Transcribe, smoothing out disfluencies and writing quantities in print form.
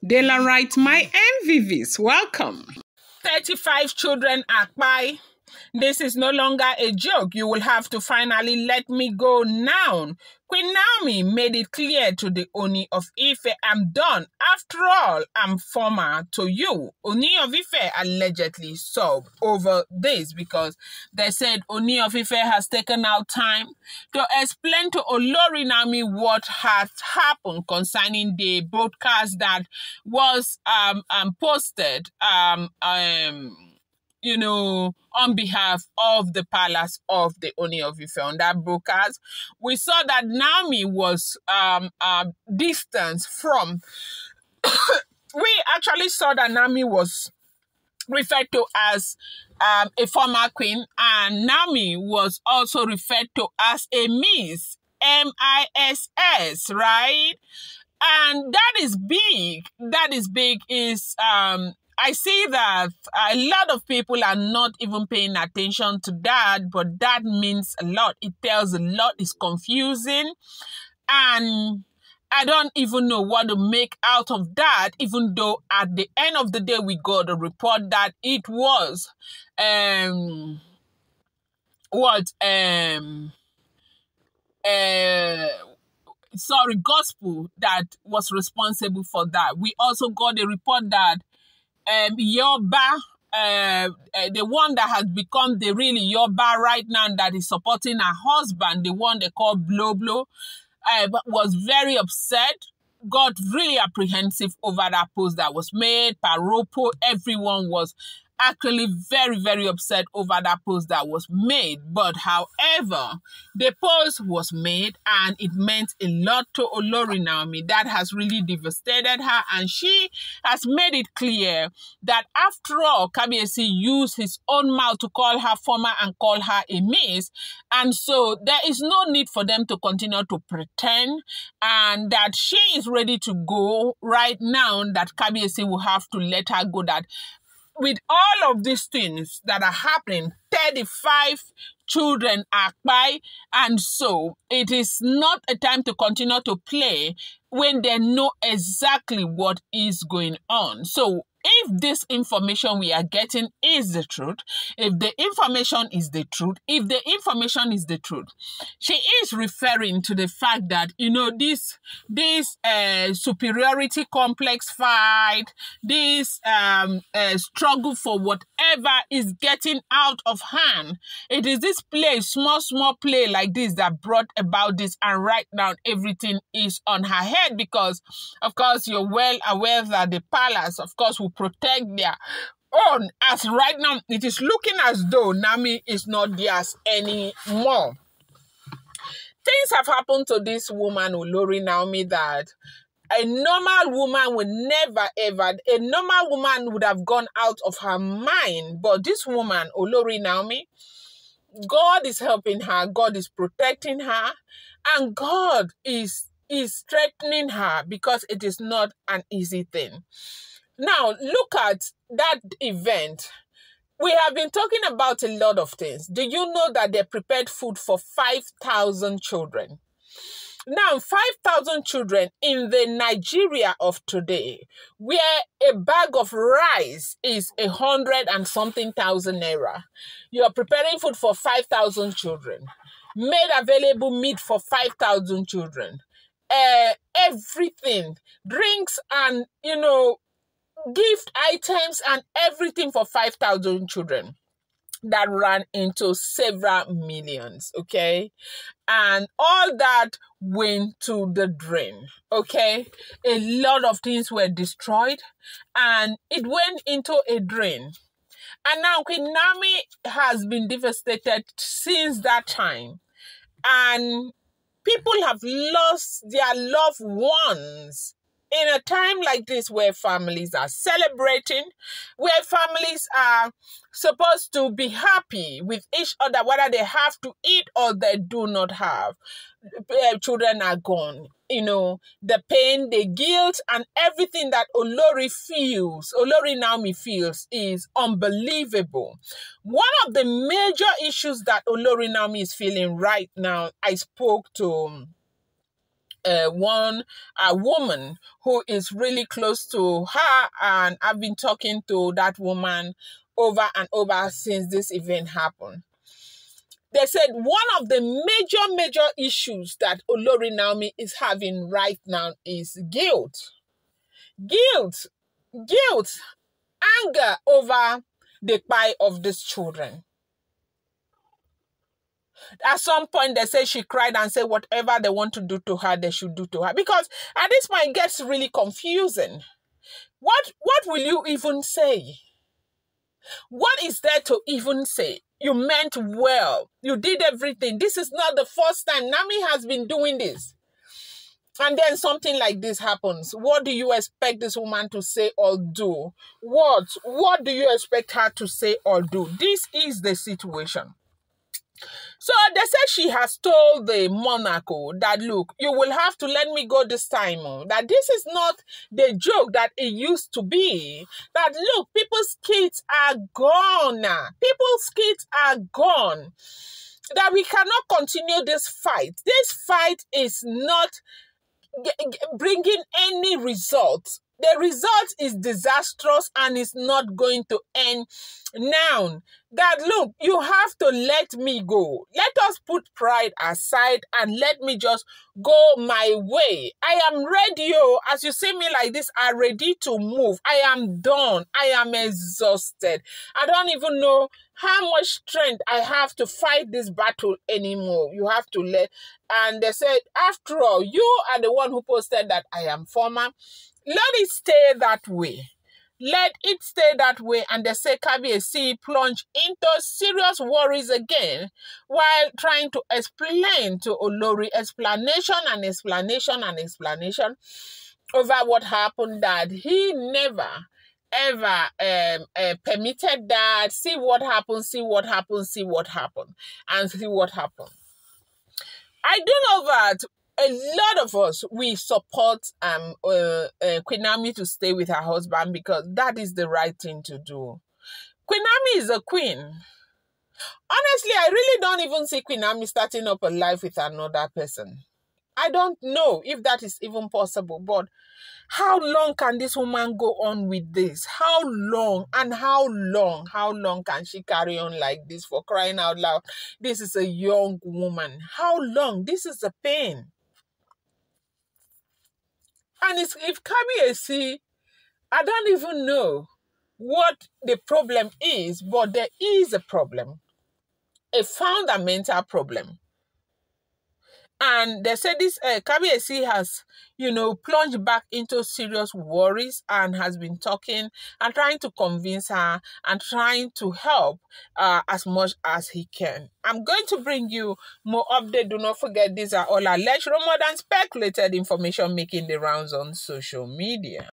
Dela writes, my MVVs, welcome. 35 children Akpai. This is no longer a joke. You will have to finally let me go now. Queen Naomi made it clear to the Oni of Ife, I'm done. After all, I'm former to you. Oni of Ife allegedly sobbed over this because they said Oni of Ife has taken out time to explain to Olori Naomi what has happened concerning the broadcast that was posted on behalf of the palace of the Oni of Ife. On that broadcast, we saw that Naomi was distanced from. We actually saw that Naomi was referred to as a former queen, and Naomi was also referred to as a Miss, MISS, right? And that is big. That is big. I see that a lot of people are not even paying attention to that, but that means a lot. It tells a lot. It's confusing. And I don't even know what to make out of that, even though at the end of the day, we got a report that it was, gospel that was responsible for that. We also got a report that Yoba, the one that has become the really Yoba right now that is supporting her husband, the one they call Blow Blow, was very upset, got really apprehensive over that post that was made. Paropo, everyone was actually very, very upset over that post that was made. But however, the post was made and it meant a lot to Olori Naomi. That has really devastated her, and she has made it clear that after all, Kabiyesi used his own mouth to call her former and call her a miss, and so there is no need for them to continue to pretend, and that she is ready to go right now, that Kabiyesi will have to let her go, that with all of these things that are happening, 35 children are by, and so it is not a time to continue to play when they know exactly what is going on. So if this information we are getting is the truth, if the information is the truth, she is referring to the fact that, this superiority complex fight, this struggle for whatever is getting out of hand. It is this play, small play like this that brought about this, and right now everything is on her head because, of course, you're well aware that the palace, of course, will protect their own. As right now, it is looking as though Naomi is not theirs anymore. Things have happened to this woman, Olori Naomi, that a normal woman would never ever, a normal woman would have gone out of her mind. But this woman, Olori Naomi, God is helping her, God is protecting her, and God is strengthening her, because it is not an easy thing. Now, look at that event. We have been talking about a lot of things. Do you know that they prepared food for 5,000 children? Now, 5,000 children in the Nigeria of today, where a bag of rice is 100 and something thousand naira. You are preparing food for 5,000 children. Made available meat for 5,000 children. Everything, drinks and, gift items and everything for 5,000 children. That ran into several millions, okay? And all that went to the drain, okay? A lot of things were destroyed and it went into a drain. And now Queen Naomi has been devastated since that time. And people have lost their loved ones in a time like this, where families are celebrating, where families are supposed to be happy with each other, whether they have to eat or they do not have. Children are gone. The pain, the guilt, and everything that Olori Naomi feels is unbelievable. One of the major issues that Olori Naomi is feeling right now, I spoke to a woman who is really close to her, and I've been talking to that woman over and over since this event happened. They said one of the major issues that Olori Naomi is having right now is guilt, anger over the plight of these children. At some point, they say she cried and said whatever they want to do to her, they should do to her. Because at this point, it gets really confusing. What will you even say? What is there to even say? You meant well. You did everything. This is not the first time. Nami has been doing this. And then something like this happens. What do you expect this woman to say or do? What do you expect her to say or do? This is the situation. So they said she has told the monarch that, look, you will have to let me go this time. That this is not the joke that it used to be. That, look, people's kids are gone now. People's kids are gone. That we cannot continue this fight. This fight is not bringing any result. The result is disastrous and it's not going to end now. That, look, you have to let me go. Let us put pride aside and let me just go my way. I am ready. As you see me like this, I'm ready to move. I am done. I am exhausted. I don't even know how much strength I have to fight this battle anymore. You have to let. And they said, after all, you are the one who posted that I am former. Let it stay that way. Let it stay that way. And they say Kabiyesi plunged into serious worries again while trying to explain to Olori explanation over what happened, that he never ever permitted that. See what happened. I do know that a lot of us, we support Queen Naomi to stay with her husband because that is the right thing to do. Queen Naomi is a queen. Honestly, I really don't even see Queen Naomi starting up a life with another person. I don't know if that is even possible, but how long can this woman go on with this? How long can she carry on like this, for crying out loud? This is a young woman. How long? This is a pain. And if Kabiyesi, I don't even know what the problem is, but there is a problem, a fundamental problem. And they said this Kabiyesi has, plunged back into serious worries and has been talking and trying to convince her and trying to help as much as he can. I'm going to bring you more updates. Do not forget, these are all alleged, rumored, and speculated information making the rounds on social media.